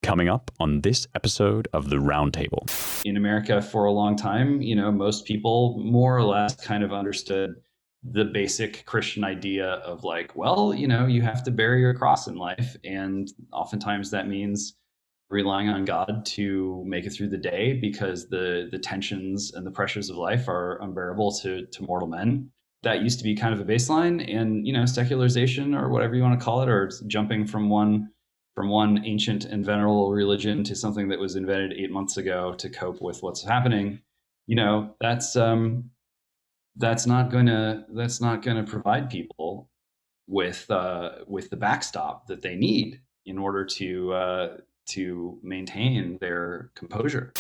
Coming up on this episode of the Roundtable. In America for a long time, most people more or less kind of understood the basic Christian idea of like, well, you have to bear your cross in life. And oftentimes that means relying on God to make it through the day because the tensions and the pressures of life are unbearable to mortal men. That used to be kind of a baseline, and secularization, or whatever you want to call it, or jumping from one ancient and venerable religion to something that was invented 8 months ago to cope with what's happening, that's not going to provide people with the backstop that they need in order to maintain their composure.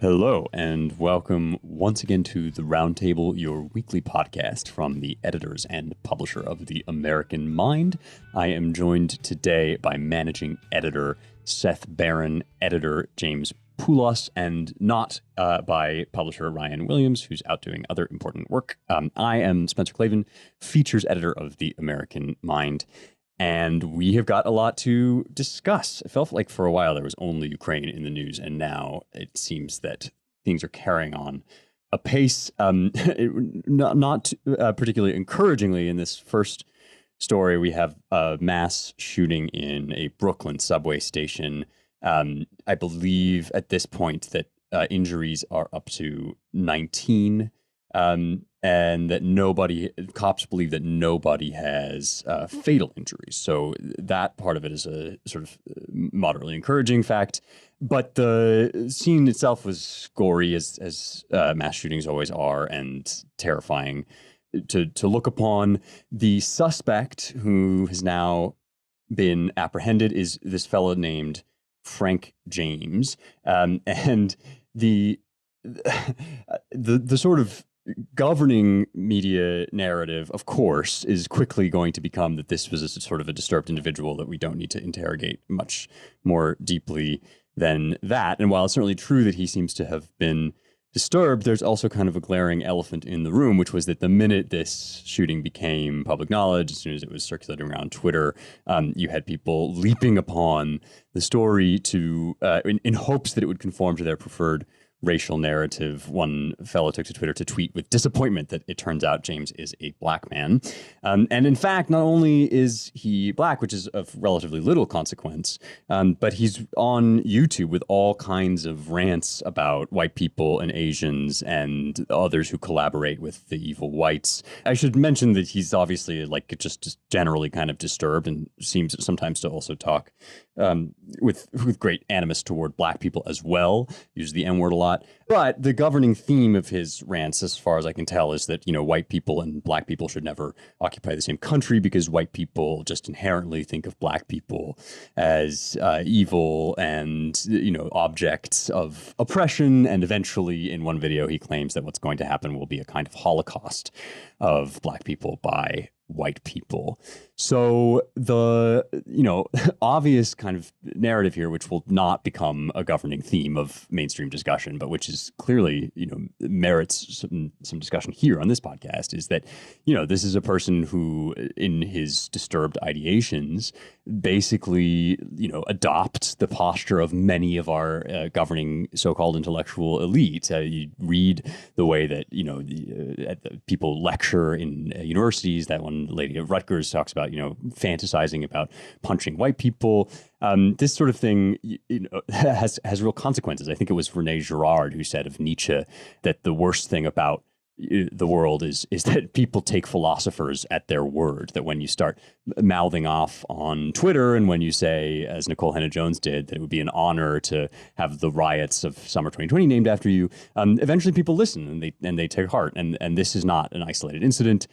Hello, and welcome once again to the Roundtable, your weekly podcast from the editors and publisher of The American Mind. I am joined today by managing editor Seth Barron, editor James Poulos, and not by publisher Ryan Williams, who's out doing other important work. I am Spencer Clavin, features editor of The American Mind. And we have got a lot to discuss. It felt like for a while there was only Ukraine in the news, and now it seems that things are carrying on apace. Not particularly encouragingly, in this first story, we have a mass shooting in a Brooklyn subway station. I believe at this point that injuries are up to 19. And that cops believe that nobody has fatal injuries. So that part of it is a sort of moderately encouraging fact. But the scene itself was gory, as mass shootings always are, and terrifying to look upon. The suspect, who has now been apprehended, is this fellow named Frank James. And the sort of governing media narrative, of course, is quickly going to become that this was a sort of a disturbed individual that we don't need to interrogate much more deeply than that. And while it's certainly true that he seems to have been disturbed, there's also kind of a glaring elephant in the room, which was that the minute this shooting became public knowledge, as soon as it was circulating around Twitter, you had people leaping upon the story to in hopes that it would conform to their preferred racial narrative. One fellow took to Twitter to tweet with disappointment that it turns out James is a black man. And in fact, not only is he black, which is of relatively little consequence, but he's on YouTube with all kinds of rants about white people and Asians and others who collaborate with the evil whites. I should mention that he's obviously just generally kind of disturbed and seems sometimes to also talk with great animus toward black people as well, uses the N-word a lot. But the governing theme of his rants, as far as I can tell, is that, white people and black people should never occupy the same country because white people just inherently think of black people as evil and, objects of oppression. And eventually, in one video, he claims that what's going to happen will be a kind of Holocaust of black people by white people. So the, obvious kind of narrative here, which will not become a governing theme of mainstream discussion, but which is clearly, merits some discussion here on this podcast, is that, this is a person who, in his disturbed ideations, basically, adopts the posture of many of our governing so-called intellectual elite. You read the way that, people lecture in universities. That one lady at Rutgers talks about, fantasizing about punching white people. This sort of thing has real consequences. I think it was Rene Girard who said of Nietzsche that the worst thing about the world is that people take philosophers at their word, that when you start mouthing off on Twitter and when you say, as Nicole Hannah-Jones did, that it would be an honor to have the riots of summer 2020 named after you, eventually people listen and they take heart. And this is not an isolated incident.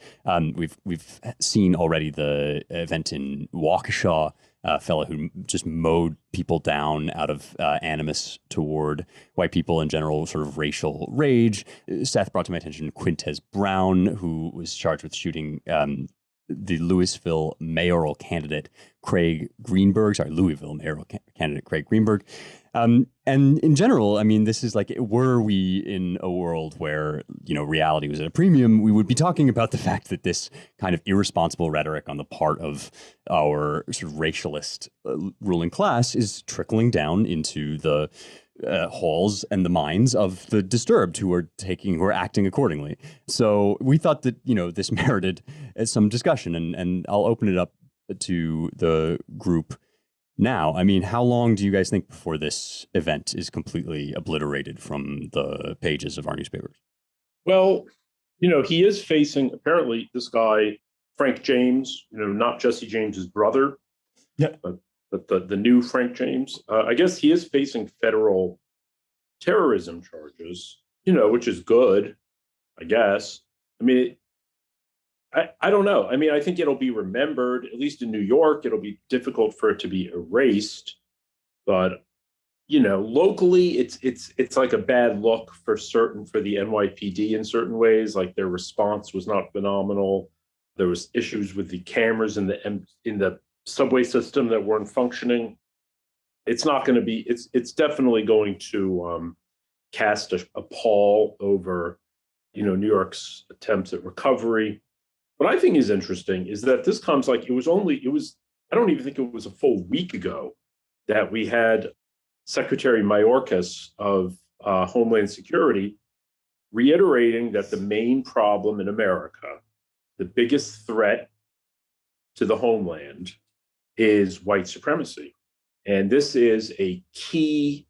We've seen already the event in Waukesha fellow who just mowed people down out of animus toward white people in general, sort of racial rage. Seth brought to my attention Quintez Brown, who was charged with shooting the Louisville mayoral candidate Craig Greenberg. Sorry, Louisville mayoral candidate Craig Greenberg. And in general, I mean, this is like, were we in a world where, reality was at a premium, we would be talking about the fact that this kind of irresponsible rhetoric on the part of our sort of racialist ruling class is trickling down into the halls and the minds of the disturbed who are acting accordingly. So we thought that, this merited some discussion, and I'll open it up to the group now. I mean, how long do you guys think before this event is completely obliterated from the pages of our newspapers? Well, he is facing, apparently, this guy, Frank James, not Jesse James's brother, but the new Frank James. I guess he is facing federal terrorism charges, which is good, I guess. I mean, I don't know. I mean, I think it'll be remembered, at least in New York. It'll be difficult for it to be erased, but locally, it's like a bad look for the NYPD in certain ways. Like, their response was not phenomenal. There was issues with the cameras in the subway system that weren't functioning. It's not going to be. It's definitely going to cast a pall over New York's attempts at recovery. What I think is interesting is that this comes I don't even think it was a full week ago that we had Secretary Mayorkas of Homeland Security reiterating that the main problem in America, the biggest threat to the homeland, is white supremacy. And this is a key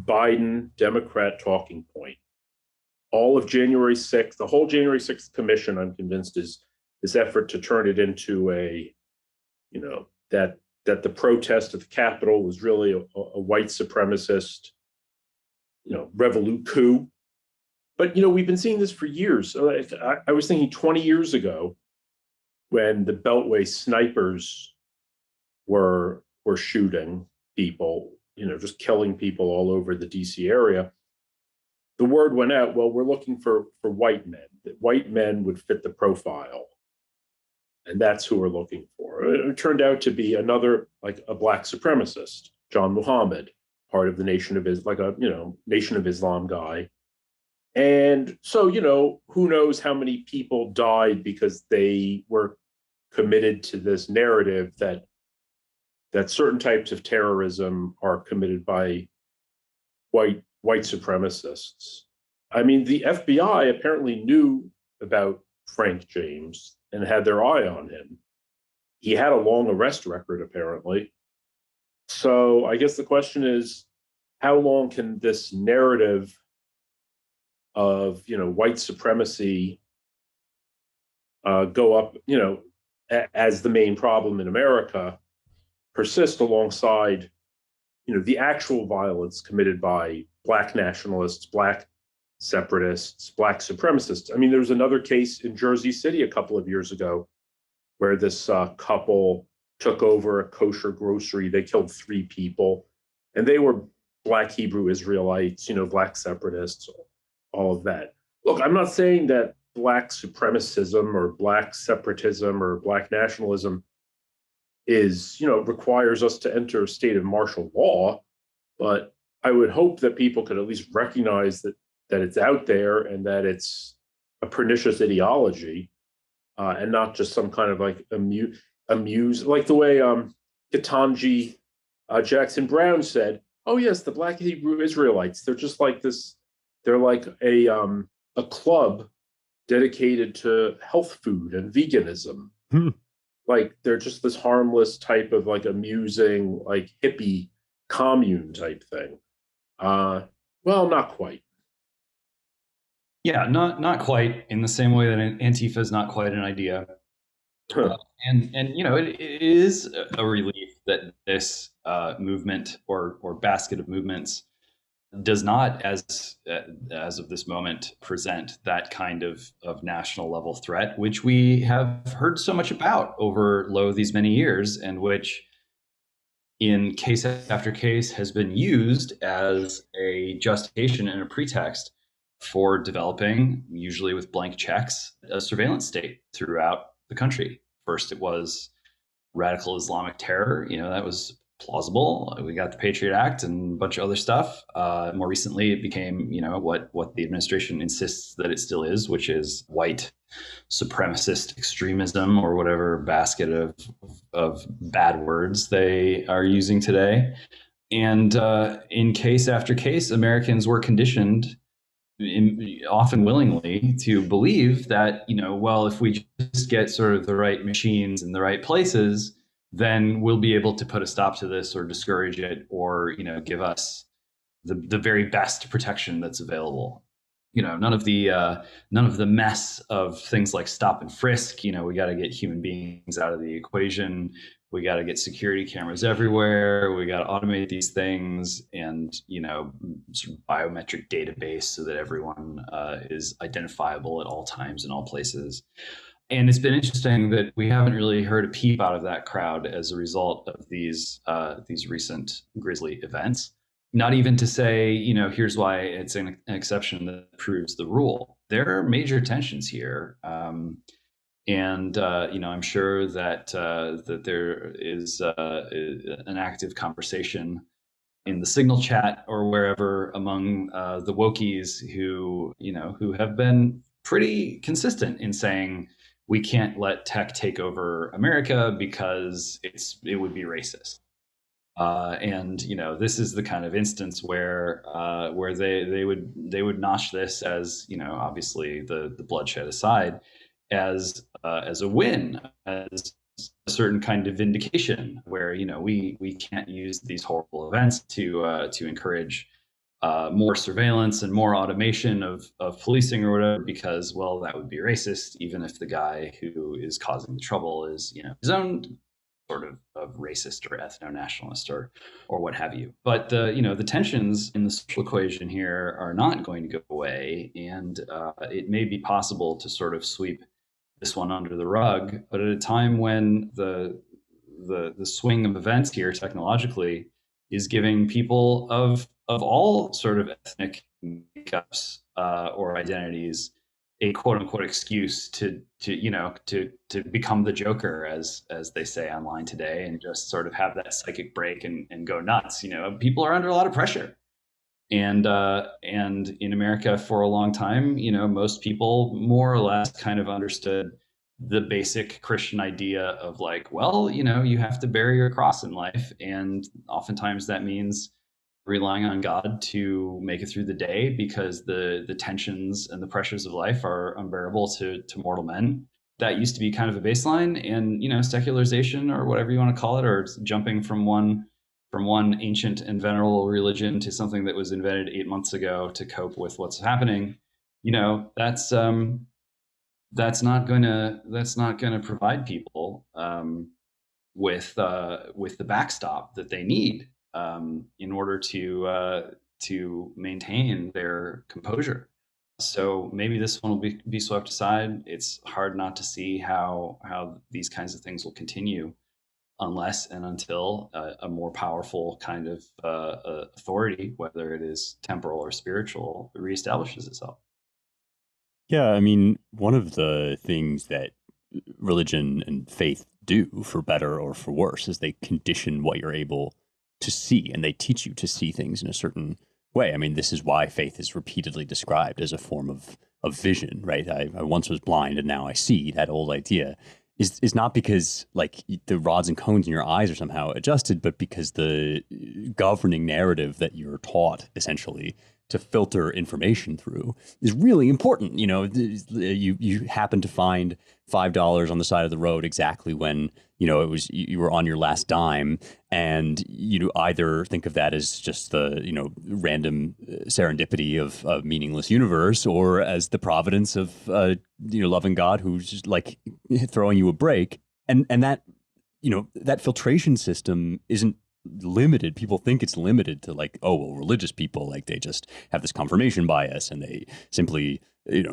Biden Democrat talking point. All of January 6th, the whole January 6th commission, I'm convinced, is this effort to turn it into that the protest at the Capitol was really a white supremacist, revolute coup. But, we've been seeing this for years. I was thinking 20 years ago, when the Beltway snipers were shooting people, just killing people all over the DC area, the word went out, well, we're looking for white men, that white men would fit the profile. And that's who we're looking for. It turned out to be another, like a black supremacist, John Muhammad, part of the Nation of Nation of Islam guy. And so, who knows how many people died because they were committed to this narrative that certain types of terrorism are committed by white supremacists. I mean, the FBI apparently knew about Frank James and had their eye on him. He had a long arrest record, apparently. So I guess the question is, how long can this narrative of white supremacy go up, as the main problem in America, persist alongside the actual violence committed by black nationalists, black separatists, black supremacists. I mean, there was another case in Jersey City a couple of years ago where this couple took over a kosher grocery. They killed 3 people, and they were black Hebrew Israelites, black separatists, all of that. Look, I'm not saying that black supremacism or black separatism or black nationalism is, requires us to enter a state of martial law, but I would hope that people could at least recognize that it's out there and that it's a pernicious ideology, and not just some kind of like amuse, like the way Ketanji Jackson Brown said, oh yes, the black Hebrew Israelites, they're just like this, they're like a club dedicated to health food and veganism. Like, they're just this harmless type of like amusing, like hippie commune type thing. Well, not quite. Yeah, not quite in the same way that Antifa is not quite an idea. And it is a relief that this movement or basket of movements does not, as of this moment, present that kind of national level threat, which we have heard so much about over these many years, and which in case after case has been used as a justification and a pretext for developing, usually with blank checks, a surveillance state throughout the country. First, it was radical Islamic terror. That was plausible. We got the Patriot Act and a bunch of other stuff. More recently, it became, what the administration insists that it still is, which is white supremacist extremism, or whatever basket of bad words they are using today. And in case after case, Americans were conditioned, often willingly, to believe that, well, if we just get sort of the right machines in the right places, then we'll be able to put a stop to this or discourage it, or, give us the very best protection that's available. None of the mess of things like stop and frisk. We got to get human beings out of the equation. We got to get security cameras everywhere. We got to automate these things, and sort of biometric database so that everyone is identifiable at all times in all places. And it's been interesting that we haven't really heard a peep out of that crowd as a result of these recent grisly events. Not even to say, here's why it's an exception that proves the rule. There are major tensions here. And I'm sure that there is an active conversation in the Signal chat or wherever among the wokies who have been pretty consistent in saying we can't let tech take over America because it would be racist. And this is the kind of instance where they would notch this as, obviously the bloodshed aside, as a win, as a certain kind of vindication, where we can't use these horrible events to encourage more surveillance and more automation of policing or whatever, because, well, that would be racist, even if the guy who is causing the trouble is his own sort of racist or ethno-nationalist or what have you. But the tensions in the social equation here are not going to go away, and it may be possible to sort of sweep this one under the rug. But at a time when the swing of events here technologically is giving people of all sort of ethnic makeups or identities a quote unquote excuse to become the Joker, as they say online today, and just sort of have that psychic break and go nuts. People are under a lot of pressure. And in America for a long time, most people more or less kind of understood the basic Christian idea of like, well, you have to bear your cross in life. And oftentimes that means relying on God to make it through the day, because the tensions and the pressures of life are unbearable to mortal men. That used to be kind of a baseline. And secularization, or whatever you want to call it, or jumping from one ancient and venerable religion to something that was invented 8 months ago to cope with what's happening, that's not gonna provide people with the backstop that they need in order to maintain their composure. So maybe this one will be swept aside. It's hard not to see how these kinds of things will continue unless and until a more powerful kind of authority, whether it is temporal or spiritual, reestablishes itself. Yeah, I mean, one of the things that religion and faith do, for better or for worse, is they condition what you're able to see, and they teach you to see things in a certain way. I mean, this is why faith is repeatedly described as a form of vision, right? I once was blind and now I see. That old idea is not because like the rods and cones in your eyes are somehow adjusted, but because the governing narrative that you're taught essentially to filter information through is really important. You happen to find $5 on the side of the road exactly when it was you were on your last dime, and you either think of that as just the random serendipity of a meaningless universe, or as the providence of loving God who's just like throwing you a break, and that that filtration system isn't limited. People think it's limited to like, oh, well, religious people, like they just have this confirmation bias and they simply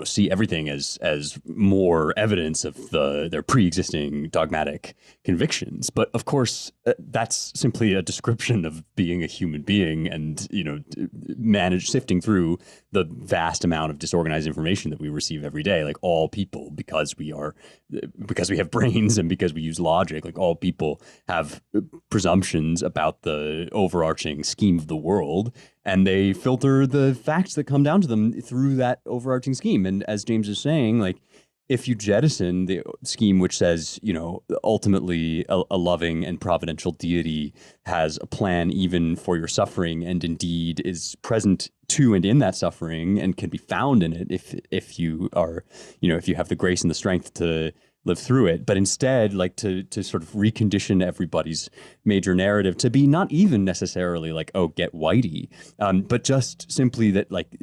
see everything as more evidence of their pre-existing dogmatic convictions. But of course, that's simply a description of being a human being, and manage sifting through the vast amount of disorganized information that we receive every day. Like all people, because we have brains and because we use logic, like all people have presumptions about the overarching scheme of the world, and they filter the facts that come down to them through that overarching scheme. And as James is saying, like, if you jettison the scheme which says, ultimately a loving and providential deity has a plan even for your suffering, and indeed is present to and in that suffering and can be found in it if you are, if you have the grace and the strength to live through it, but instead like to sort of recondition everybody's major narrative to be not even necessarily like, oh, get whitey, but just simply that like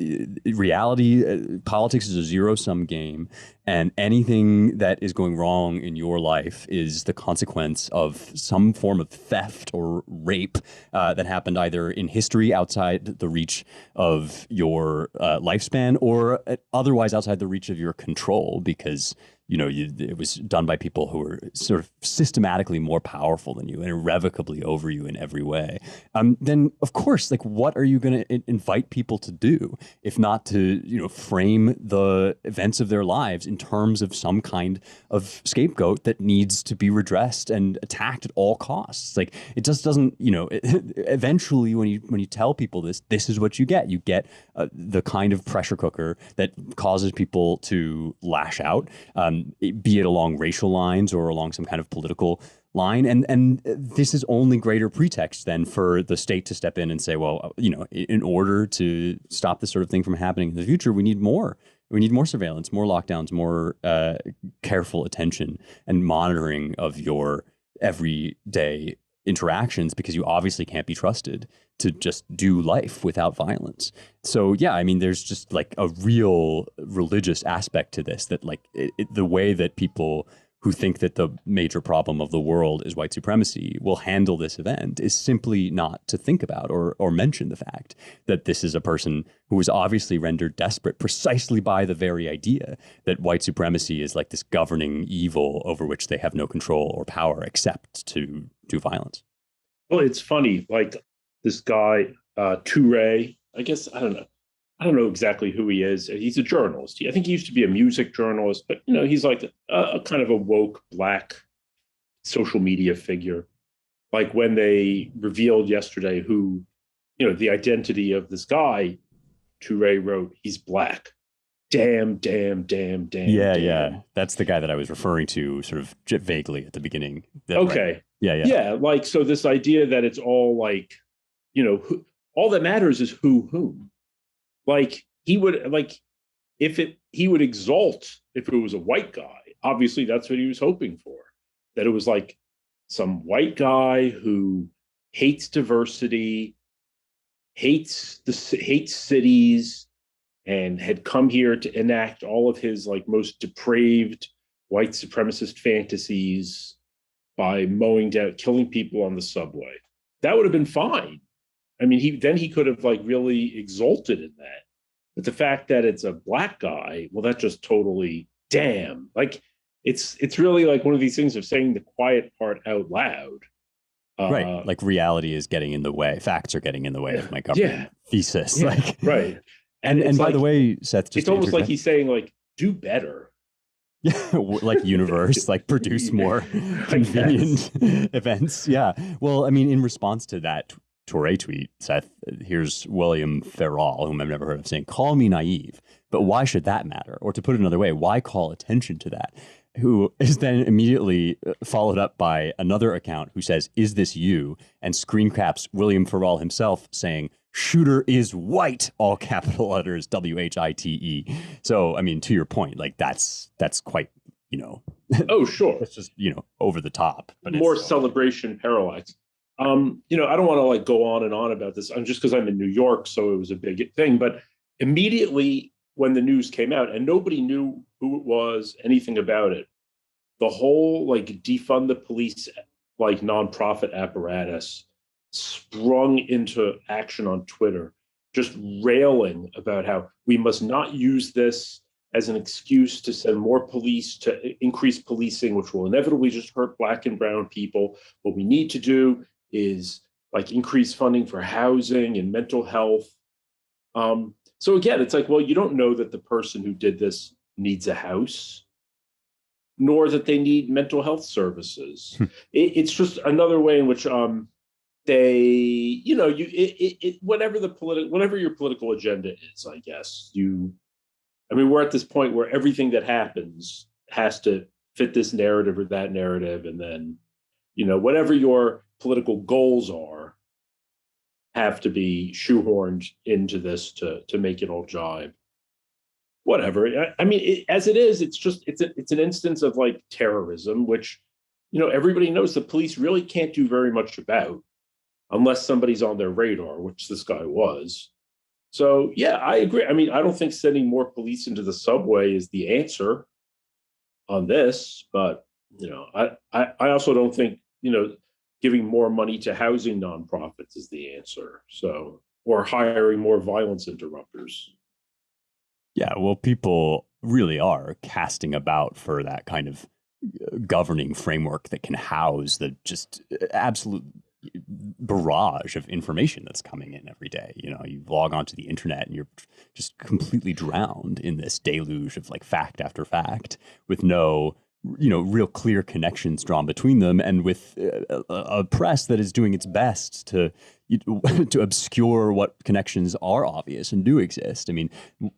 reality, politics is a zero-sum game, and anything that is going wrong in your life is the consequence of some form of theft or rape that happened either in history outside the reach of your lifespan, or otherwise outside the reach of your control, because it was done by people who were sort of systematically more powerful than you and irrevocably over you in every way. Then, of course, like, what are you going to invite people to do if not to, frame the events of their lives in terms of some kind of scapegoat that needs to be redressed and attacked at all costs? Like, it just doesn't, eventually when you tell people this is what you get. You get the kind of pressure cooker that causes people to lash out, be it along racial lines or along some kind of political line. And this is only greater pretext then for the state to step in and say, well, in order to stop this sort of thing from happening in the future, we need more. We need more surveillance, more lockdowns, more careful attention and monitoring of your everyday interactions, because you obviously can't be trusted to just do life without violence. So yeah, I mean, there's just like a real religious aspect to this, that like the way that people who think that the major problem of the world is white supremacy will handle this event is simply not to think about or mention the fact that this is a person who was obviously rendered desperate precisely by the very idea that white supremacy is like this governing evil over which they have no control or power except to do violence. Well, it's funny, like this guy, Toure, I guess, I don't know. I don't know exactly who he is. He's a journalist. I think he used to be a music journalist, but he's like a kind of a woke black social media figure. Like when they revealed yesterday who, the identity of this guy, Toure wrote, he's black. Damn. Yeah. That's the guy that I was referring to sort of vaguely at the beginning. Okay. Right. Yeah. Like, so this idea that it's all like, all that matters is whom. Like he would he would exalt if it was a white guy. Obviously, that's what he was hoping for. That it was like some white guy who hates diversity, hates cities, and had come here to enact all of his like most depraved white supremacist fantasies by mowing down, killing people on the subway. That would have been fine. I mean, he could have like really exulted in that. But the fact that it's a black guy, well, that just totally damn. Like it's really like one of these things of saying the quiet part out loud. Right. Like reality is getting in the way. Facts are getting in the way of my government thesis. Yeah, like right. And by like, the way, Seth, just it's almost like he's saying like, do better. Like universe, like produce more convenient events. Yeah. Well, I mean, in response to that Toure tweet, Seth, here's William Ferrall, whom I've never heard of, saying, call me naive, but why should that matter? Or to put it another way, why call attention to that? Who is then immediately followed up by another account who says, is this you? And screen caps William Ferrall himself saying, shooter is white, all capital letters, WHITE. So, I mean, to your point, like that's quite, oh, sure. It's just, over the top. But more celebration parallax. I don't want to like go on and on about this. I'm just because I'm in New York, so it was a big thing. But immediately when the news came out and nobody knew who it was, anything about it, the whole like defund the police, like nonprofit apparatus sprung into action on Twitter, just railing about how we must not use this as an excuse to send more police, to increase policing, which will inevitably just hurt Black and brown people. What we need to do is like increase funding for housing and mental health. So again, it's like, well, you don't know that the person who did this needs a house, nor that they need mental health services. It's just another way in which they, you know, whatever your political agenda is, I guess I mean, we're at this point where everything that happens has to fit this narrative or that narrative, and then, you know, whatever your political goals are, have to be shoehorned into this to make it all jibe. Whatever. I mean, as it is, it's an instance of like terrorism, which, you know, everybody knows the police really can't do very much about unless somebody's on their radar, which this guy was. So yeah, I agree. I mean, I don't think sending more police into the subway is the answer on this, but you know, I also don't think, you know, giving more money to housing nonprofits is the answer. So, or hiring more violence interrupters. Yeah, well, people really are casting about for that kind of governing framework that can house the just absolute barrage of information that's coming in every day. You know, you log onto the internet and you're just completely drowned in this deluge of like fact after fact with no, you know, real clear connections drawn between them, and with a press that is doing its best to obscure what connections are obvious and do exist. I mean,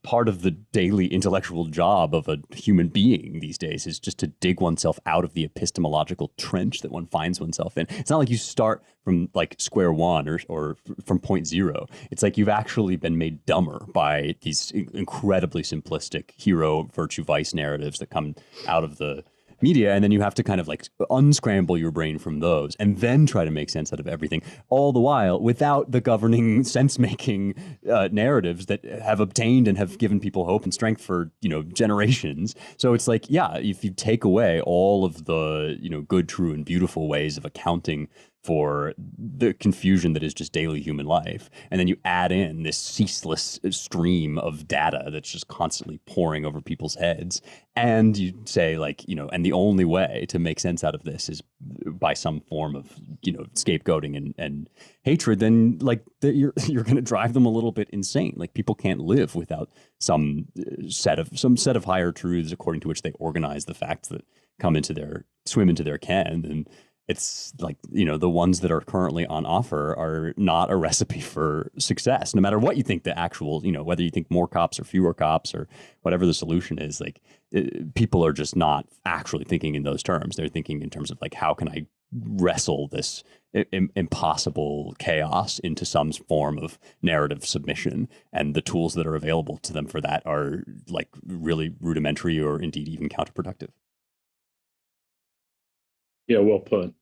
part of the daily intellectual job of a human being these days is just to dig oneself out of the epistemological trench that one finds oneself in. It's not like you start from like square one or from point zero. It's like you've actually been made dumber by these incredibly simplistic hero virtue vice narratives that come out of the media, and then you have to kind of like unscramble your brain from those and then try to make sense out of everything, all the while without the governing sense-making narratives that have obtained and have given people hope and strength for, you know, generations. So it's like, yeah, if you take away all of the, you know, good, true, and beautiful ways of accounting for the confusion that is just daily human life, and then you add in this ceaseless stream of data that's just constantly pouring over people's heads, and you say like, you know, and the only way to make sense out of this is by some form of, you know, scapegoating and hatred, then like you're going to drive them a little bit insane. Like people can't live without some set of higher truths according to which they organize the facts that swim into their ken. And it's like, you know, the ones that are currently on offer are not a recipe for success, no matter what you think the actual, you know, whether you think more cops or fewer cops or whatever the solution is. Like people are just not actually thinking in those terms. They're thinking in terms of like, how can I wrestle this impossible chaos into some form of narrative submission? And the tools that are available to them for that are like really rudimentary or indeed even counterproductive. Yeah, well put.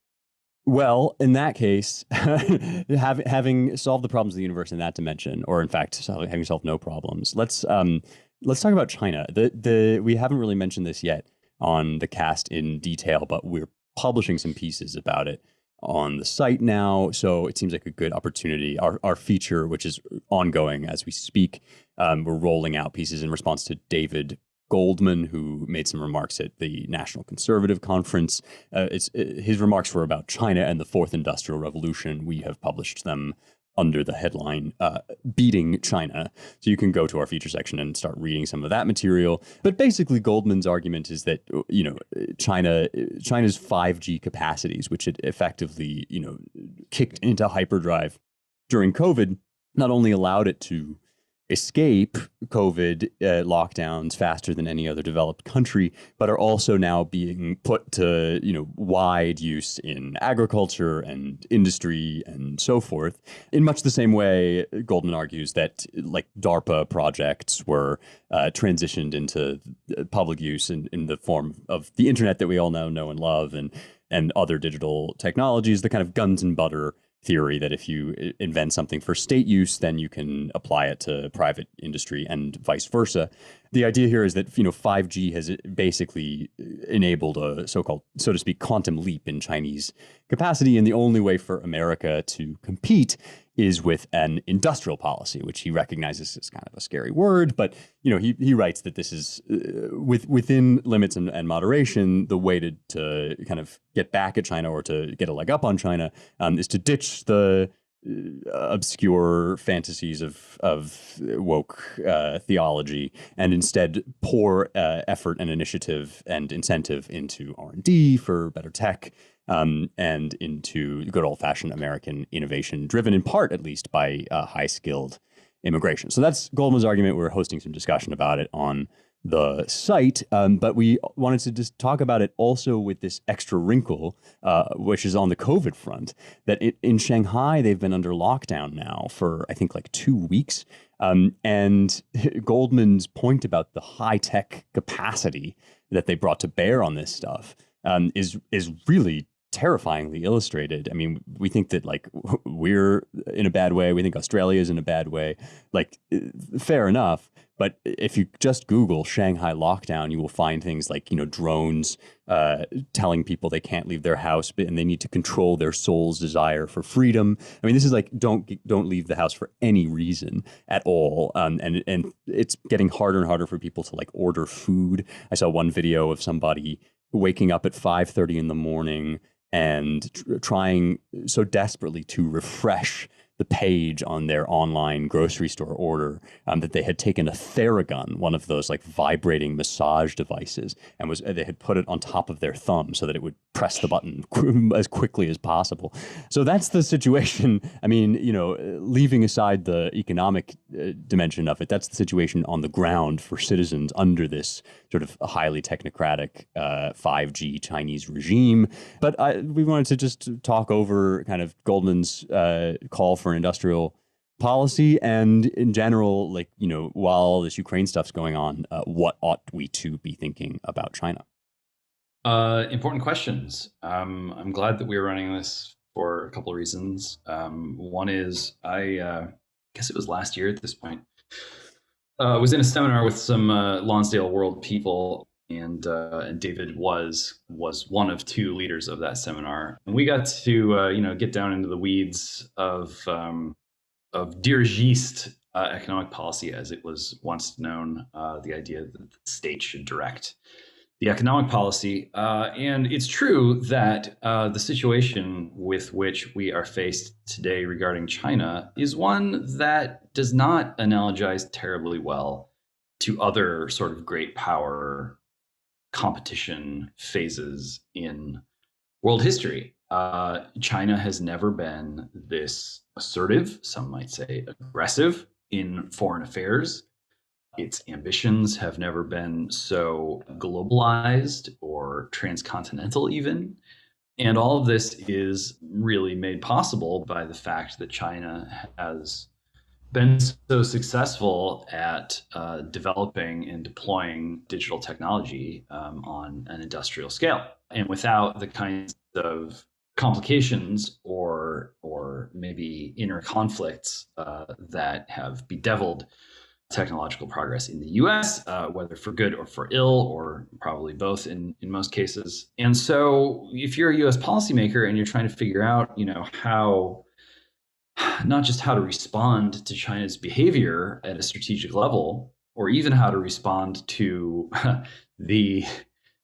Well, in that case, having solved the problems of the universe in that dimension, or in fact, having solved no problems, let's talk about China. We haven't really mentioned this yet on the cast in detail, but we're publishing some pieces about it on the site now, so it seems like a good opportunity. Our feature, which is ongoing as we speak, we're rolling out pieces in response to David Goldman, who made some remarks at the National Conservative Conference. His remarks were about China and the Fourth Industrial Revolution. We have published them under the headline Beating China. So you can go to our feature section and start reading some of that material. But basically, Goldman's argument is that, you know, China's 5G capacities, which it effectively, you know, kicked into hyperdrive during COVID, not only allowed it to escape COVID lockdowns faster than any other developed country, but are also now being put to, you know, wide use in agriculture and industry and so forth. In much the same way, Goldman argues that like DARPA projects were transitioned into public use in the form of the internet that we all now know and love, and other digital technologies, the kind of guns and butter theory that if you invent something for state use, then you can apply it to private industry and vice versa. The idea here is that, you know, 5G has basically enabled a so-called, so to speak, quantum leap in Chinese capacity. And the only way for America to compete is with an industrial policy, which he recognizes as kind of a scary word. But he writes that this is within limits and moderation. The way to kind of get back at China or to get a leg up on China is to ditch the obscure fantasies of woke theology and instead pour effort and initiative and incentive into R&D for better tech. And into good old-fashioned American innovation, driven in part, at least, by high-skilled immigration. So that's Goldman's argument. We're hosting some discussion about it on the site, but we wanted to just talk about it also with this extra wrinkle, which is on the COVID front, that in Shanghai, they've been under lockdown now for, I think, like 2 weeks. And Goldman's point about the high-tech capacity that they brought to bear on this stuff is really terrifyingly illustrated. I mean, we think that like we're in a bad way. We think Australia is in a bad way. Like, fair enough. But if you just Google Shanghai lockdown, you will find things like, drones telling people they can't leave their house and they need to control their soul's desire for freedom. I mean, this is like, don't leave the house for any reason at all. And it's getting harder and harder for people to like order food. I saw one video of somebody waking up at 5:30 in the morning and trying so desperately to refresh the page on their online grocery store order that they had taken a Theragun, one of those like vibrating massage devices, and they had put it on top of their thumb so that it would press the button as quickly as possible. So that's the situation. I mean, leaving aside the economic dimension of it, that's the situation on the ground for citizens under this sort of highly technocratic 5G Chinese regime. But we wanted to just talk over kind of Goldman's call for industrial policy and in general, like, while all this Ukraine stuff's going on, what ought we to be thinking about China? Important questions. I'm glad that we were running this for a couple of reasons. One is I guess it was last year at this point. Was in a seminar with some Lonsdale World people, and David was one of two leaders of that seminar, and we got to get down into the weeds of dirigiste economic policy, as it was once known, the idea that the state should direct the economic policy. And it's true that the situation with which we are faced today regarding China is one that does not analogize terribly well to other sort of great power competition phases in world history. China has never been this assertive, some might say aggressive, in foreign affairs. Its ambitions have never been so globalized or transcontinental even. And all of this is really made possible by the fact that China has been so successful at developing and deploying digital technology on an industrial scale. And without the kinds of complications or maybe inner conflicts that have bedeviled technological progress in the US, whether for good or for ill, or probably both in most cases. And so if you're a US policymaker and you're trying to figure out, how, not just how to respond to China's behavior at a strategic level, or even how to respond to the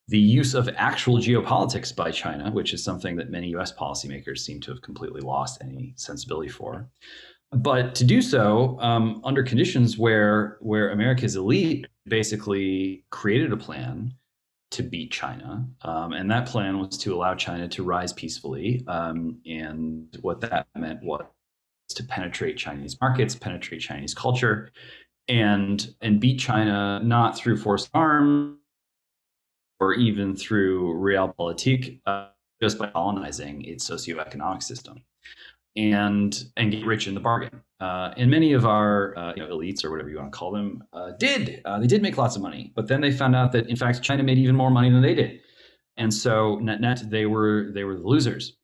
use of actual geopolitics by China, which is something that many US policymakers seem to have completely lost any sensibility for. But to do so under conditions where America's elite basically created a plan to beat China, and that plan was to allow China to rise peacefully. And what that meant was to penetrate Chinese markets, penetrate Chinese culture, and beat China not through force of arms or even through realpolitik, just by colonizing its socioeconomic system. And get rich in the bargain. And many of our elites, or whatever you want to call them, they did make lots of money, but then they found out that in fact China made even more money than they did, and so net they were the losers.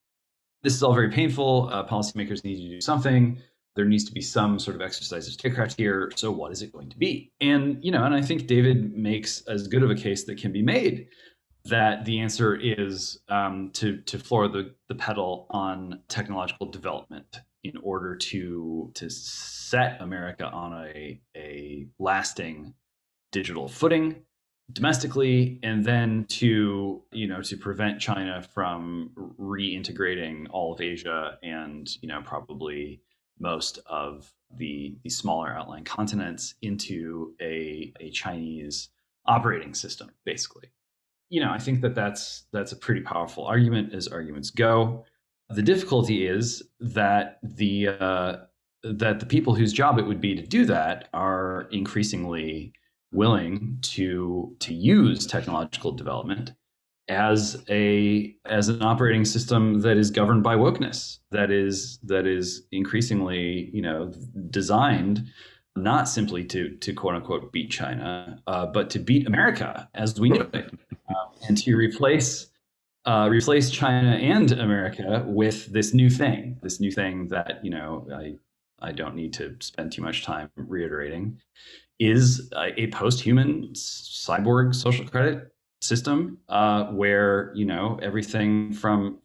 This is all very painful. Policymakers need to do something. There needs to be some sort of exercise of statecraft here. So what is it going to be? And and I think David makes as good of a case that can be made, that the answer is to floor the pedal on technological development. in order to set America on a lasting digital footing domestically, and then to prevent China from reintegrating all of Asia and probably most of the smaller outlying continents into a Chinese operating system, basically. I think that's a pretty powerful argument as arguments go. The difficulty is that the people whose job it would be to do that are increasingly willing to use technological development as an operating system that is governed by wokeness, that is increasingly designed not simply to quote unquote beat China, but to beat America as we know it, and to replace China and America with this new thing that I don't need to spend too much time reiterating, is a post-human cyborg social credit system, where everything from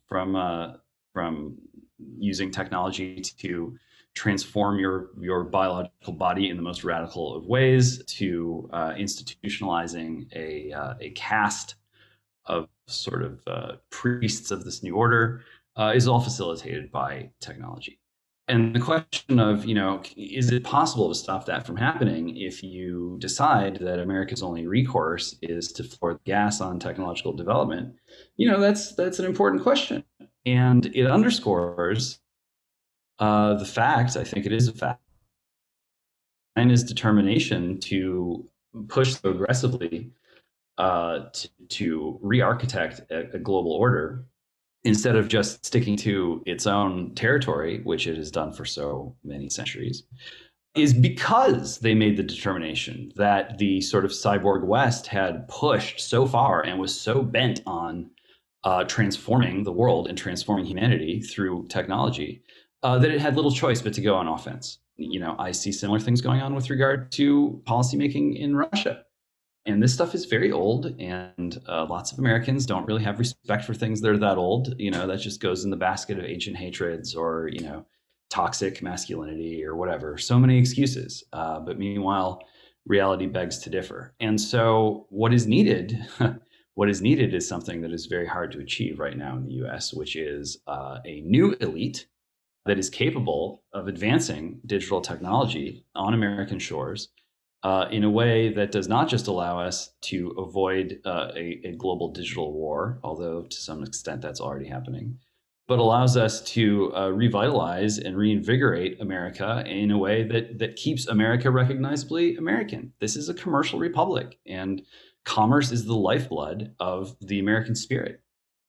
using technology to transform your biological body in the most radical of ways, to institutionalizing a caste of sort of priests of this new order, is all facilitated by technology. And the question of, is it possible to stop that from happening if you decide that America's only recourse is to floor the gas on technological development? That's an important question. And it underscores the fact, I think it is a fact, China's determination to push so aggressively to re-architect a global order instead of just sticking to its own territory, which it has done for so many centuries, is because they made the determination that the sort of cyborg West had pushed so far and was so bent on transforming the world and transforming humanity through technology, that it had little choice but to go on offense. I see similar things going on with regard to policymaking in Russia. And this stuff is very old, and lots of Americans don't really have respect for things that are that old. That just goes in the basket of ancient hatreds or, toxic masculinity or whatever. So many excuses. But meanwhile, reality begs to differ. And so what is needed, is something that is very hard to achieve right now in the US, which is a new elite that is capable of advancing digital technology on American shores, in a way that does not just allow us to avoid a global digital war, although to some extent that's already happening, but allows us to revitalize and reinvigorate America in a way that keeps America recognizably American. This is a commercial republic, and commerce is the lifeblood of the American spirit.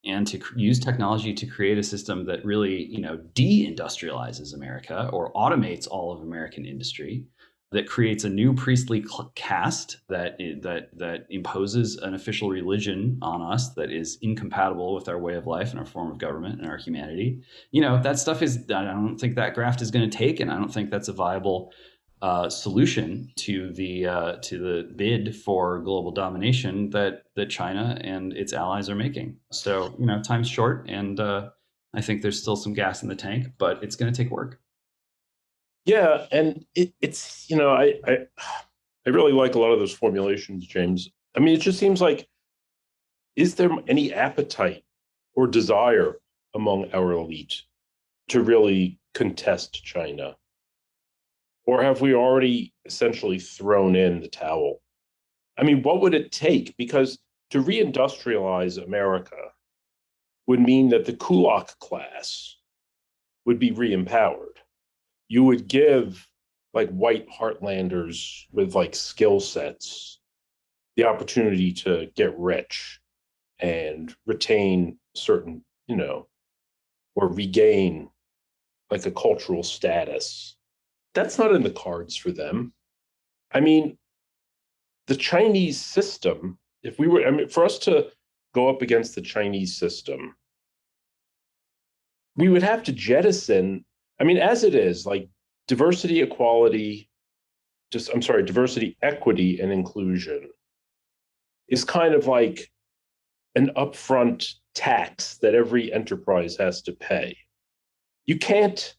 And to use technology to create a system that really, de-industrializes America or automates all of American industry, that creates a new priestly caste that imposes an official religion on us that is incompatible with our way of life and our form of government and our humanity. That stuff I don't think that graft is going to take, and I don't think that's a viable solution to the bid for global domination that China and its allies are making. So, time's short, and I think there's still some gas in the tank, but it's going to take work. Yeah, and it's I really like a lot of those formulations, James. I mean, it just seems like, is there any appetite or desire among our elite to really contest China? Or have we already essentially thrown in the towel? I mean, what would it take? Because to reindustrialize America would mean that the kulak class would be re-empowered. You would give like white heartlanders with like skill sets the opportunity to get rich and retain certain, or regain like a cultural status. That's not in the cards for them. I mean, the Chinese system, for us to go up against the Chinese system, we would have to jettison, as it is, like diversity, equity, and inclusion is kind of like an upfront tax that every enterprise has to pay. You can't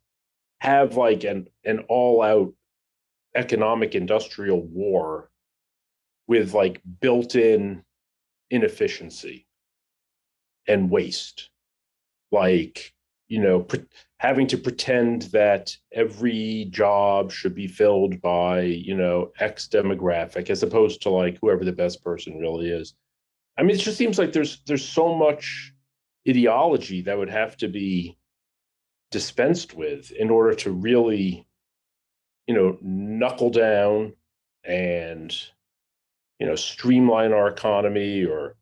have like an all out economic industrial war with like built in inefficiency and waste, like, having to pretend that every job should be filled by, X demographic as opposed to like whoever the best person really is. I mean, it just seems like there's so much ideology that would have to be dispensed with in order to really, knuckle down and, streamline our economy, or,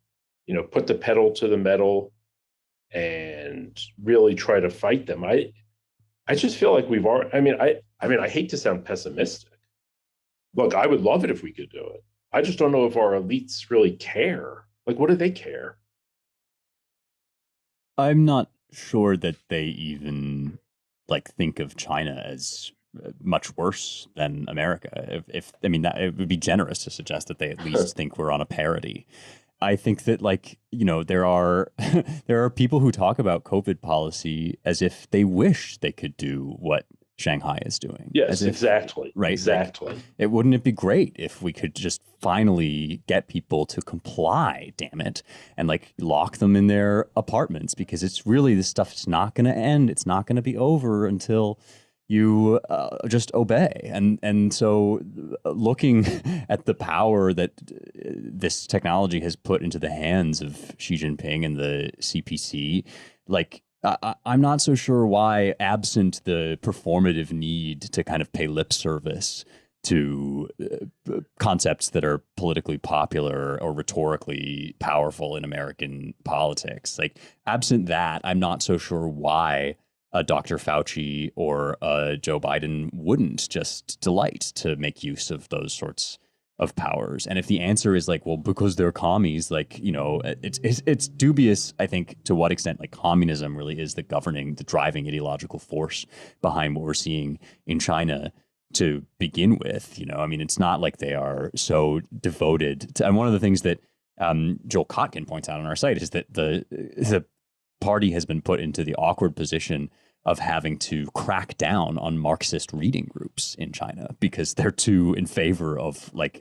put the pedal to the metal and really try to fight them. I just feel like we've already, I hate to sound pessimistic. Look, I would love it if we could do it. I just don't know if our elites really care. Like, what do they care? I'm not sure that they even like think of China as much worse than America. If I mean that it would be generous to suggest that they at least think we're on a parity. I think that like, there are there are people who talk about COVID policy as if they wish they could do what Shanghai is doing. Yes, as if, exactly. Right. Exactly. Like, wouldn't it be great if we could just finally get people to comply, damn it, and like lock them in their apartments, because it's really, this stuff is not going to end. It's not going to be over until you just obey. And so looking at the power that this technology has put into the hands of Xi Jinping and the CPC, like, I'm not so sure why, absent the performative need to kind of pay lip service to concepts that are politically popular or rhetorically powerful in American politics, like absent that, I'm not so sure why a Dr. Fauci or Joe Biden wouldn't just delight to make use of those sorts of powers. And if the answer is like, well, because they're commies, like, it's dubious, I think, to what extent like communism really is the driving ideological force behind what we're seeing in China to begin with. I mean, it's not like they are so devoted to, and one of the things that Joel Kotkin points out on our site is that the party has been put into the awkward position of having to crack down on Marxist reading groups in China because they're too in favor of like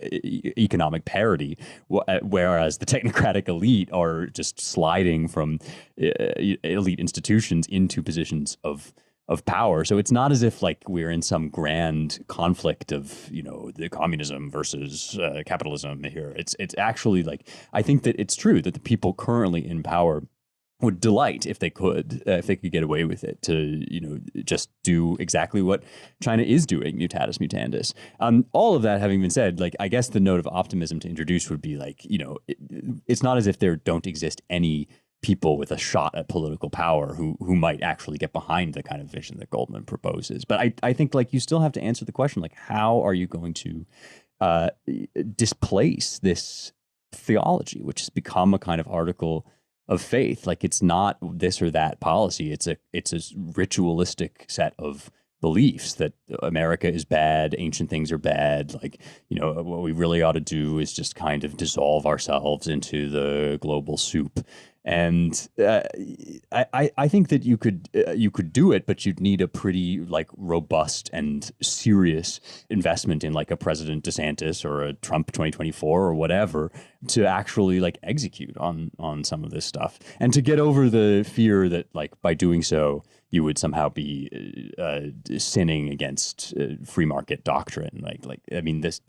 economic parity, whereas the technocratic elite are just sliding from elite institutions into positions of power. So it's not as if like we're in some grand conflict of, the communism versus capitalism here. It's actually like, I think that it's true that the people currently in power would delight if they could get away with it to, just do exactly what China is doing, mutatis mutandis. All of that having been said, like, I guess the note of optimism to introduce would be like, it's not as if there don't exist any people with a shot at political power who might actually get behind the kind of vision that Goldman proposes. But I think like you still have to answer the question, like, how are you going to displace this theology, which has become a kind of article of faith? Like, it's not this or that policy. It's a ritualistic set of beliefs that America is bad, ancient things are bad. Like, what we really ought to do is just kind of dissolve ourselves into the global soup. And I think that you could do it, but you'd need a pretty like robust and serious investment in like a President DeSantis or a Trump 2024 or whatever to actually like execute on some of this stuff, and to get over the fear that like by doing so you would somehow be sinning against free market doctrine. Like I mean, this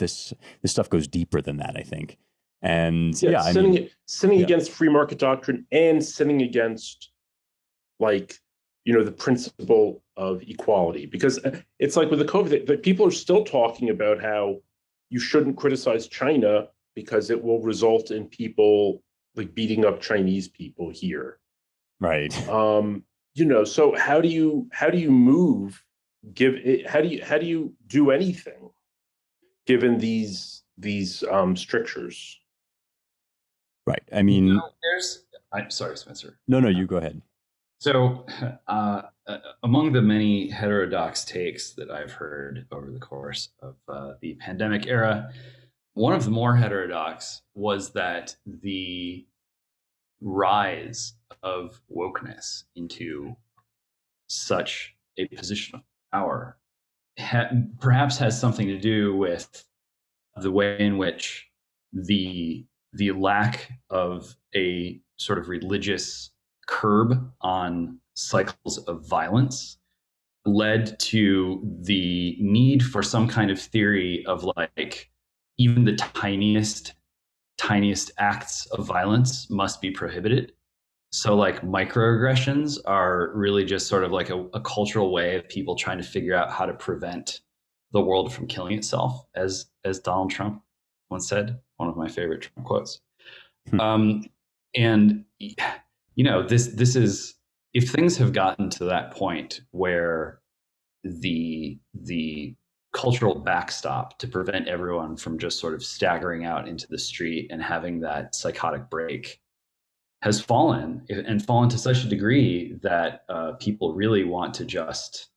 stuff goes deeper than that, I think. And yeah, sinning against free market doctrine and sinning against like, the principle of equality, because it's like with the COVID, that people are still talking about how you shouldn't criticize China because it will result in people like beating up Chinese people here. Right. So how do you move, how do you do anything given these strictures? Right. I mean, I'm sorry, Spencer. No, you go ahead. So, among the many heterodox takes that I've heard over the course of the pandemic era, one of the more heterodox was that the rise of wokeness into such a position of power perhaps has something to do with the way in which the lack of a sort of religious curb on cycles of violence led to the need for some kind of theory of like even the tiniest acts of violence must be prohibited. So like microaggressions are really just sort of like a cultural way of people trying to figure out how to prevent the world from killing itself, as Donald Trump once said, one of my favorite Trump quotes. And this is, if things have gotten to that point where the cultural backstop to prevent everyone from just sort of staggering out into the street and having that psychotic break has fallen to such a degree that people really want to just,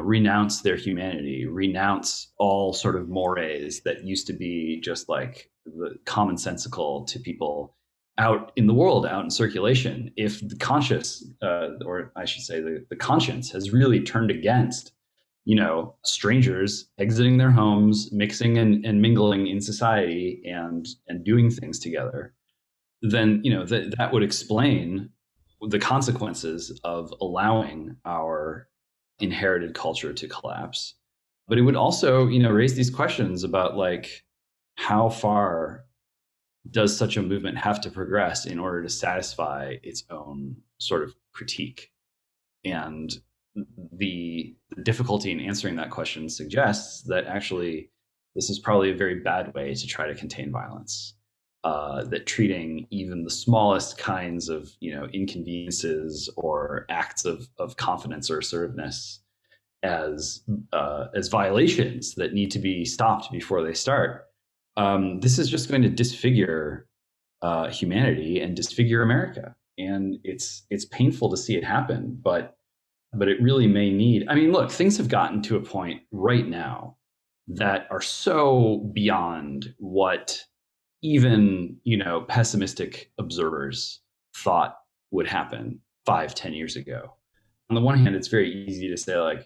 renounce their humanity, renounce all sort of mores that used to be just like the commonsensical to people out in the world, out in circulation. If the conscious, or I should say the conscience has really turned against, strangers exiting their homes, mixing and mingling in society and doing things together, then that would explain the consequences of allowing our inherited culture to collapse. But it would also raise these questions about like how far does such a movement have to progress in order to satisfy its own sort of critique. And the difficulty in answering that question suggests that actually this is probably a very bad way to try to contain violence. That treating even the smallest kinds of inconveniences or acts of confidence or assertiveness as violations that need to be stopped before they start. This is just going to disfigure humanity and disfigure America, and it's painful to see it happen. But it really may need. I mean, look, things have gotten to a point right now that are so beyond what even pessimistic observers thought would happen 5-10 years ago. On the one hand, it's very easy to say like,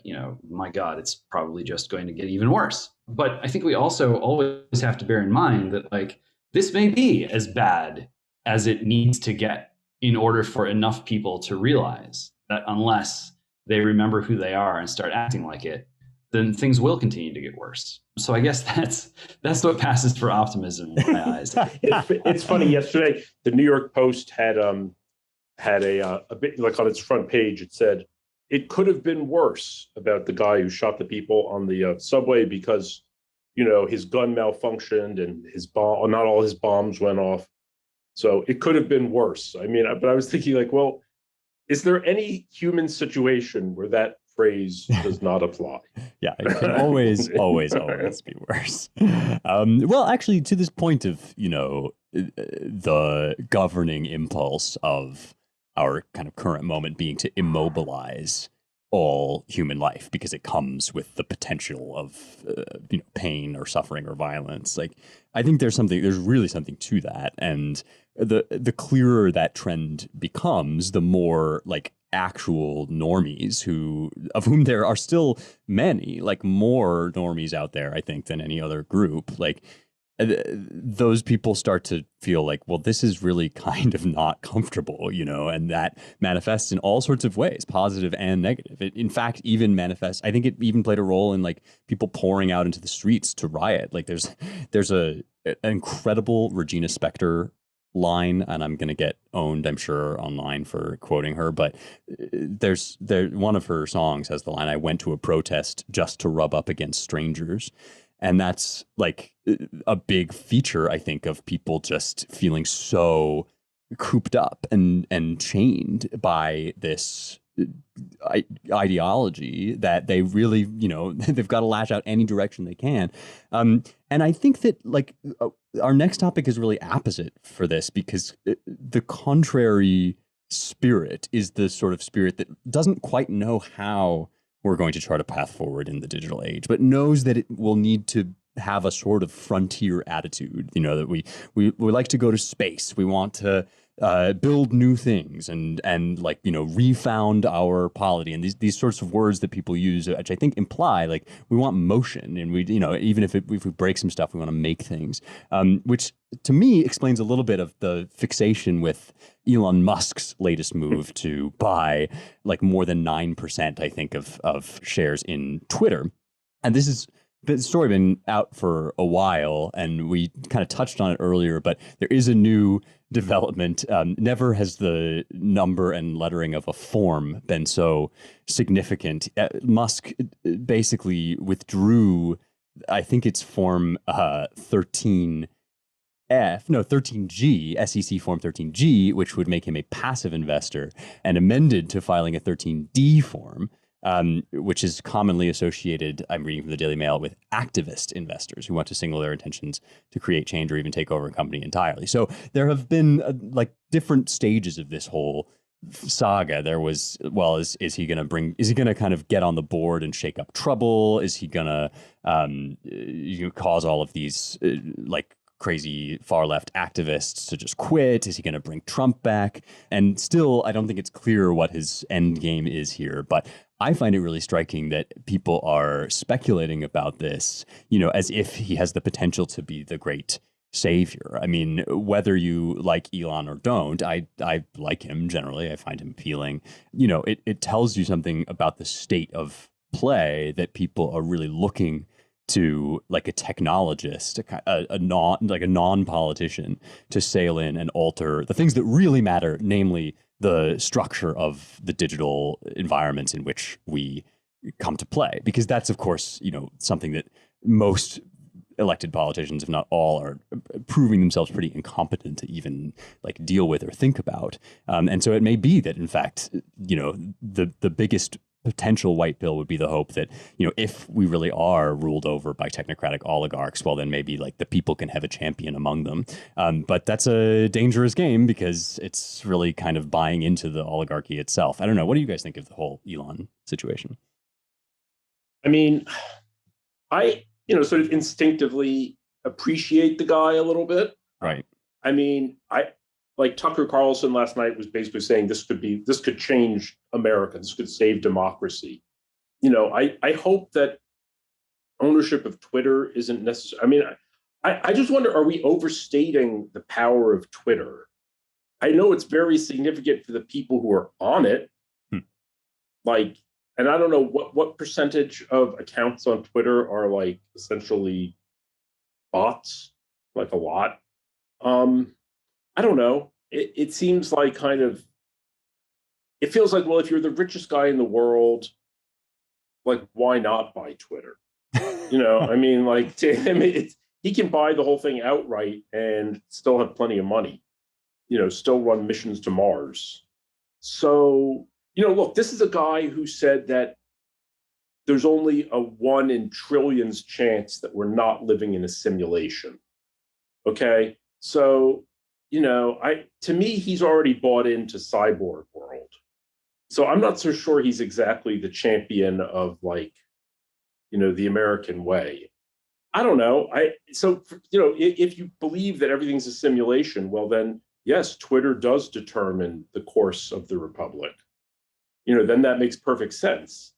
my God, it's probably just going to get even worse. But I think we also always have to bear in mind that like this may be as bad as it needs to get in order for enough people to realize that unless they remember who they are and start acting like it, then things will continue to get worse. So I guess that's what passes for optimism in my eyes. It's funny. Yesterday, the New York Post had a bit like on its front page. It said it could have been worse about the guy who shot the people on the subway because his gun malfunctioned and not all his bombs went off. So it could have been worse. I mean, but I was thinking like, well, is there any human situation where that phrase does not apply? Yeah, it can always be worse. Well, actually, to this point of, the governing impulse of our kind of current moment being to immobilize all human life because it comes with the potential of, pain or suffering or violence. Like, I think there's really something to that. And the clearer that trend becomes, the more like actual normies of whom there are still many, like more normies out there, I think, than any other group. Like those people start to feel like, well, this is really kind of not comfortable, and that manifests in all sorts of ways, positive and negative. It, in fact, even manifests. I think it even played a role in like people pouring out into the streets to riot. Like there's an incredible Regina Spektor line, and I'm going to get owned, I'm sure, online for quoting her, but there's one of her songs has the line, "I went to a protest just to rub up against strangers." And that's like a big feature, I think, of people just feeling so cooped up and chained by this ideology that they really, they've got to lash out any direction they can. And I think that like our next topic is really apposite for this, because the contrary spirit is the sort of spirit that doesn't quite know how we're going to chart a path forward in the digital age, but knows that it will need to have a sort of frontier attitude, that we like to go to space. We want to build new things and like, you know, refound our polity, and these sorts of words that people use, which I think imply like we want motion, and we, you know, even if we break some stuff, we want to make things, which to me explains a little bit of the fixation with Elon Musk's latest move to buy like more than 9%, I think, of shares in Twitter. And this is the story been out for a while, and we kind of touched on it earlier, but there is a new development. Never has the number and lettering of a form been so significant. Musk basically withdrew, I think it's form 13G, SEC form 13G, which would make him a passive investor, and amended to filing a 13D form, which is commonly associated, I'm reading from the Daily Mail, with activist investors who want to signal their intentions to create change or even take over a company entirely. So there have been like different stages of this whole saga. There was, well, is he going to kind of get on the board and shake up trouble? Is he going to cause all of these like crazy far left activists to just quit? Is he going to bring Trump back? And still, I don't think it's clear what his end game is here. But I find it really striking that people are speculating about this, you know, as if he has the potential to be the great savior. I mean, whether you like Elon or don't, I like him generally. I find him appealing. You know, it tells you something about the state of play, that people are really looking to like a technologist, a non-politician, to sail in and alter the things that really matter, namely the structure of the digital environments in which we come to play. Because that's, of course, you know, something that most elected politicians, if not all, are proving themselves pretty incompetent to even like deal with or think about. And so it may be that, in fact, you know, the biggest potential white pill would be the hope that, you know, if we really are ruled over by technocratic oligarchs, well, then maybe like the people can have a champion among them. But that's a dangerous game because it's really kind of buying into the oligarchy itself. I don't know. What do you guys think of the whole Elon situation? I mean, I, you know, sort of instinctively appreciate the guy a little bit. Right. I mean, like Tucker Carlson last night was basically saying this could change America. This could save democracy. You know, I hope that ownership of Twitter isn't necessary. I mean, I just wonder, are we overstating the power of Twitter? I know it's very significant for the people who are on it. Like, and I don't know what percentage of accounts on Twitter are like essentially bots, like a lot. I don't know. It seems like kind of, it feels like, well, if you're the richest guy in the world, like, why not buy Twitter? You know, I mean, like, to him, he can buy the whole thing outright and still have plenty of money, you know, still run missions to Mars. So, you know, look, this is a guy who said that there's only a 1 in trillions chance that we're not living in a simulation. Okay. So, you know, to me, he's already bought into cyborg world. So I'm not so sure he's exactly the champion of, like, you know, the American way. I don't know. So, you know, if you believe that everything's a simulation, well, then yes, Twitter does determine the course of the republic. You know, then that makes perfect sense.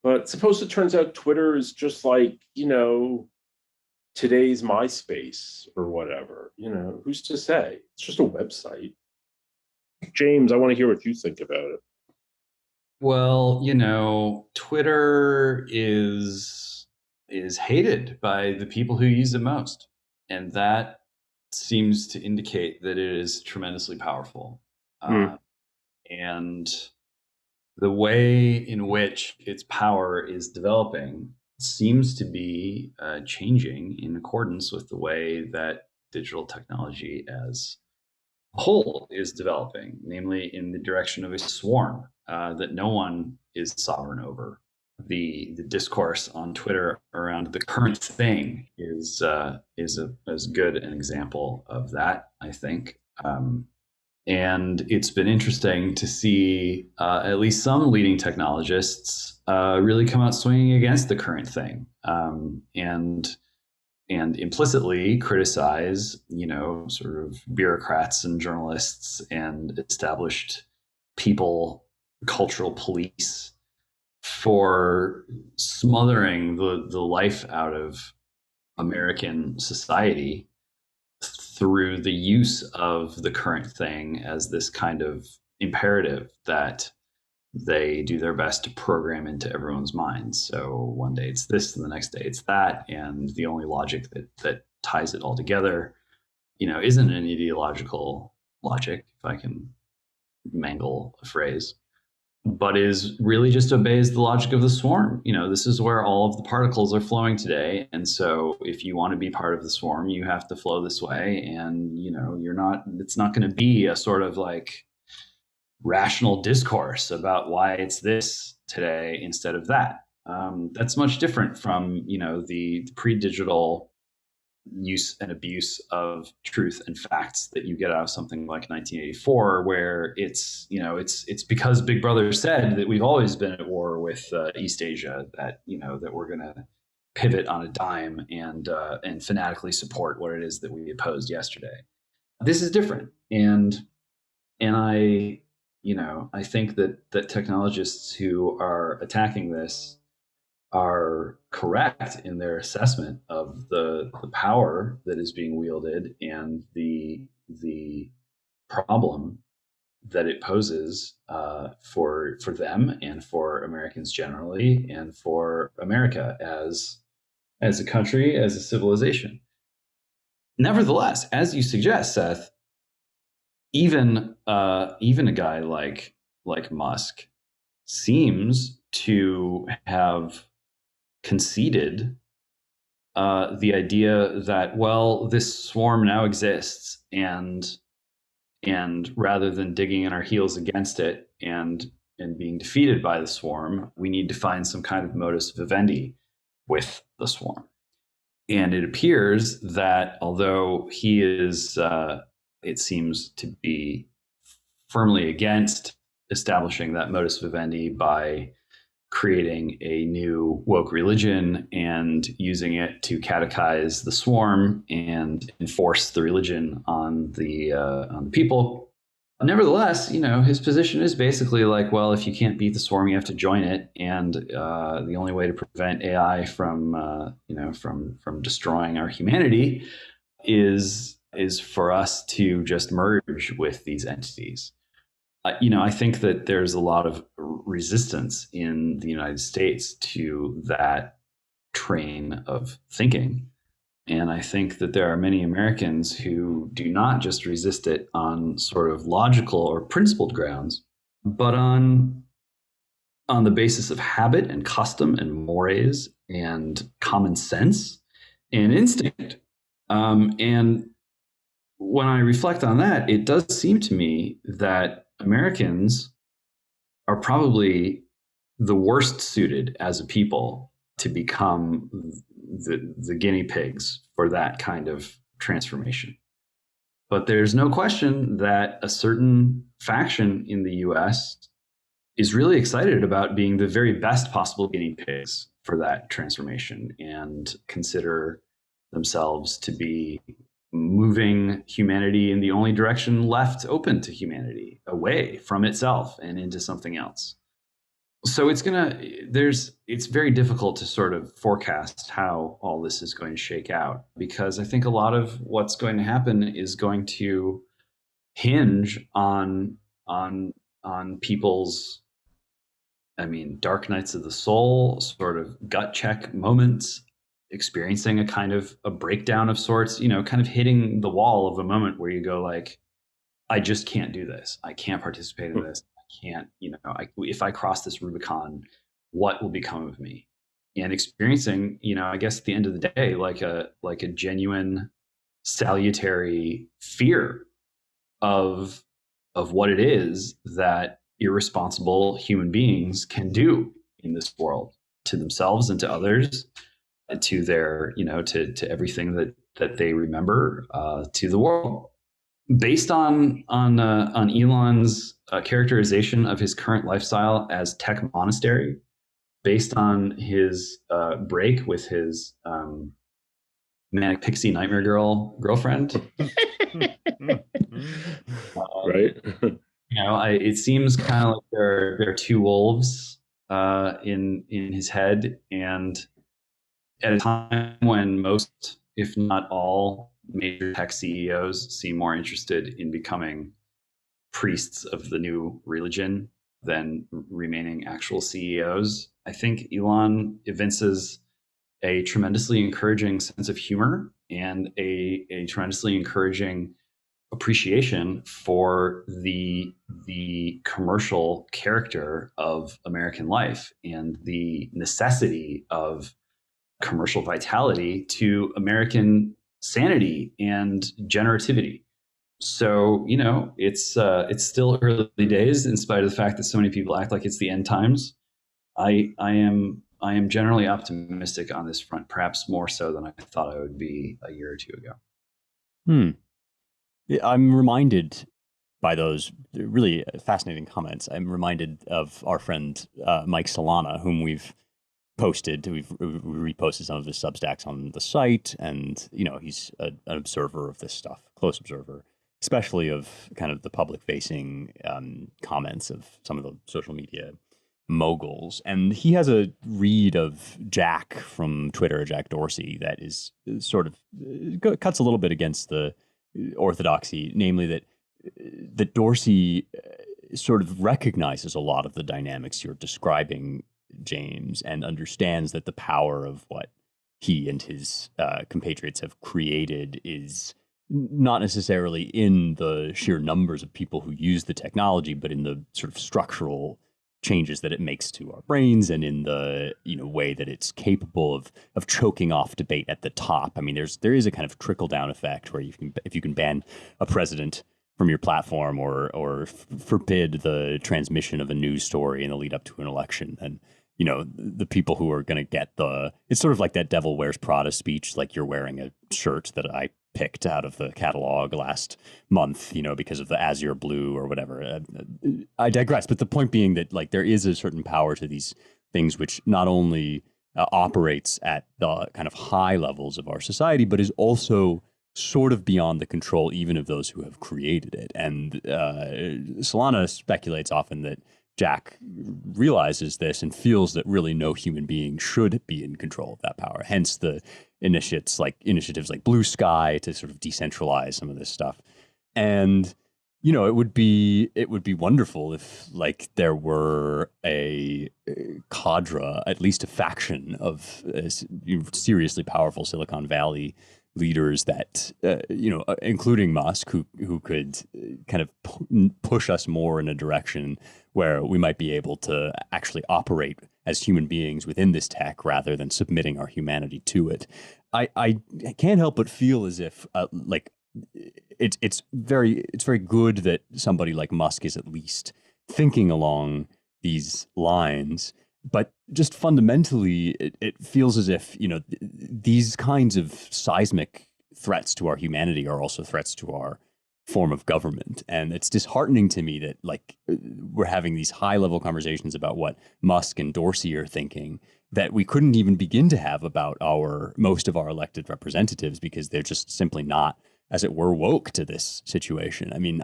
But suppose it turns out Twitter is just like, you know, today's MySpace or whatever. You know, who's to say? It's just a website. James, I want to hear what you think about it. Well, you know, Twitter is hated by the people who use it most, and that seems to indicate that it is tremendously powerful. And the way in which its power is developing seems to be changing in accordance with the way that digital technology as a whole is developing, namely in the direction of a swarm that no one is sovereign over. The discourse on Twitter around the current thing is as good an example of that, I think. And it's been interesting to see at least some leading technologists really come out swinging against the current thing. And and implicitly criticize, sort of bureaucrats and journalists and established people, cultural police, for smothering the life out of American society through the use of the current thing as this kind of imperative that they do their best to program into everyone's minds. So one day it's this, and the next day it's that, and the only logic that ties it all together, isn't an ideological logic, if I can mangle a phrase, but is really just obeys the logic of the swarm. This is where all of the particles are flowing today. And so if you want to be part of the swarm, you have to flow this way. And, it's not going to be a sort of like rational discourse about why it's this today instead of that. That's much different from, the pre-digital use and abuse of truth and facts that you get out of something like 1984, where it's because Big Brother said that we've always been at war with East Asia, that that we're going to pivot on a dime and fanatically support what it is that we opposed yesterday. This is different, and I think that technologists who are attacking this are correct in their assessment of the power that is being wielded and the problem that it poses for them and for Americans generally, and for America as a country, as a civilization. Nevertheless, as you suggest, Seth, even a guy like Musk seems to have conceded the idea that, well, this swarm now exists, and rather than digging in our heels against it and being defeated by the swarm, we need to find some kind of modus vivendi with the swarm. And it appears that although he is, it seems to be firmly against establishing that modus vivendi by creating a new woke religion and using it to catechize the swarm and enforce the religion on the people. Nevertheless, his position is basically like, well, if you can't beat the swarm, you have to join it, and the only way to prevent AI from destroying our humanity is for us to just merge with these entities. I think that there's a lot of resistance in the United States to that train of thinking. And I think that there are many Americans who do not just resist it on sort of logical or principled grounds, but on the basis of habit and custom and mores and common sense and instinct. And when I reflect on that, it does seem to me that Americans are probably the worst suited as a people to become the guinea pigs for that kind of transformation. But there's no question that a certain faction in the US is really excited about being the very best possible guinea pigs for that transformation, and consider themselves to be moving humanity in the only direction left open to humanity, away from itself and into something else. So it's very difficult to sort of forecast how all this is going to shake out, because I think a lot of what's going to happen is going to hinge on people's, dark nights of the soul, sort of gut check moments, experiencing a kind of a breakdown of sorts, kind of hitting the wall of a moment where you go like, I just can't do this. I can't participate in this. I can't, if I cross this Rubicon, what will become of me? And experiencing, I guess at the end of the day, like a genuine salutary fear of what it is that irresponsible human beings can do in this world to themselves and to others, to their, to everything that they remember, to the world. Based on Elon's characterization of his current lifestyle as tech monastery, based on his break with his manic pixie nightmare girlfriend. Right. It seems kind of like there are two wolves in his head, and at a time when most, if not all, major tech CEOs seem more interested in becoming priests of the new religion than remaining actual CEOs, I think Elon evinces a tremendously encouraging sense of humor and a tremendously encouraging appreciation for the commercial character of American life and the necessity of commercial vitality to American sanity and generativity. So, it's still early days, in spite of the fact that so many people act like it's the end times. I am generally optimistic on this front, perhaps more so than I thought I would be a year or two ago. I'm reminded by those really fascinating comments. I'm reminded of our friend Mike Solana, whom we've reposted some of his Substacks on the site, and he's an observer of this stuff, close observer, especially of kind of the public-facing comments of some of the social media moguls. And he has a read of Jack from Twitter, Jack Dorsey, that is sort of cuts a little bit against the orthodoxy, namely that Dorsey sort of recognizes a lot of the dynamics you're describing, James, and understands that the power of what he and his compatriots have created is not necessarily in the sheer numbers of people who use the technology, but in the sort of structural changes that it makes to our brains, and in the way that it's capable of choking off debate at the top. I mean, there is a kind of trickle down effect where if you can ban a president from your platform or forbid the transmission of a news story in the lead up to an election, then the people who are going to get it's sort of like that Devil Wears Prada speech, like you're wearing a shirt that I picked out of the catalog last month, because of the azure blue or whatever. I digress, but the point being that like there is a certain power to these things which not only operates at the kind of high levels of our society, but is also sort of beyond the control even of those who have created it. And Solana speculates often that Jack realizes this and feels that really no human being should be in control of that power. Hence the initiatives like Blue Sky to sort of decentralize some of this stuff. And it would be wonderful if like there were a cadre, at least a faction of seriously powerful Silicon Valley leaders that including Musk, who could kind of push us more in a direction where we might be able to actually operate as human beings within this tech rather than submitting our humanity to it. I can't help but feel as if it's very good that somebody like Musk is at least thinking along these lines. But just fundamentally, it feels as if, these kinds of seismic threats to our humanity are also threats to our form of government. And it's disheartening to me that we're having these high level conversations about what Musk and Dorsey are thinking that we couldn't even begin to have about most of our elected representatives, because they're just simply not, as it were, woke to this situation. I mean,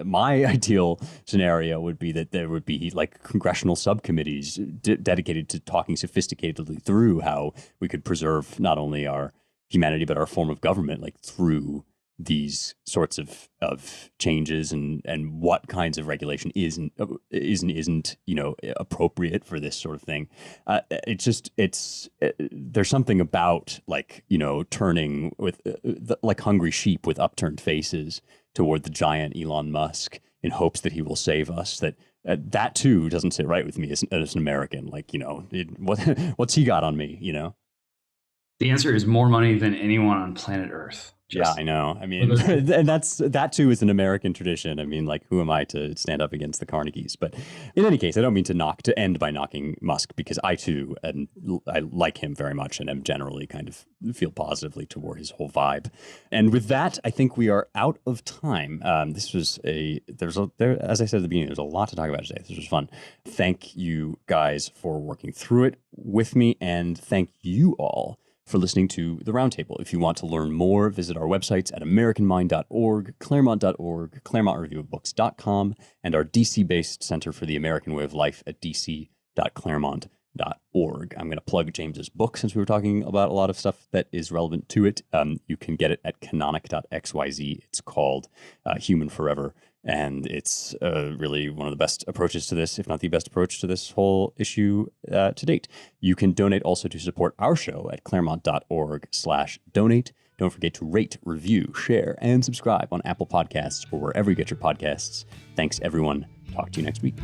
my ideal scenario would be that there would be like congressional subcommittees dedicated to talking sophisticatedly through how we could preserve not only our humanity, but our form of government, like through these sorts of changes, and what kinds of regulation isn't appropriate for this sort of thing. There's something about turning with like hungry sheep with upturned faces toward the giant Elon Musk in hopes that he will save us. That too doesn't sit right with me as an American. What's he got on me? The answer is more money than anyone on planet Earth. Yeah, I know. I mean, and that too is an American tradition. I mean, who am I to stand up against the Carnegies? But in any case, I don't mean to end by knocking Musk, because I too, and I like him very much and am generally kind of feel positively toward his whole vibe. And with that, I think we are out of time. This was as I said at the beginning, there's a lot to talk about today. This was fun. Thank you guys for working through it with me, and thank you all for listening to The Roundtable. If you want to learn more, visit our websites at americanmind.org, claremont.org, claremontreviewofbooks.com, and our DC-based Center for the American Way of Life at dc.claremont.org. I'm going to plug James's book since we were talking about a lot of stuff that is relevant to it. You can get it at canonic.xyz. It's called Human Forever. And it's really one of the best approaches to this, if not the best approach to this whole issue to date. You can donate also to support our show at claremont.org/donate. Don't forget to rate, review, share, and subscribe on Apple Podcasts or wherever you get your podcasts. Thanks, everyone. Talk to you next week.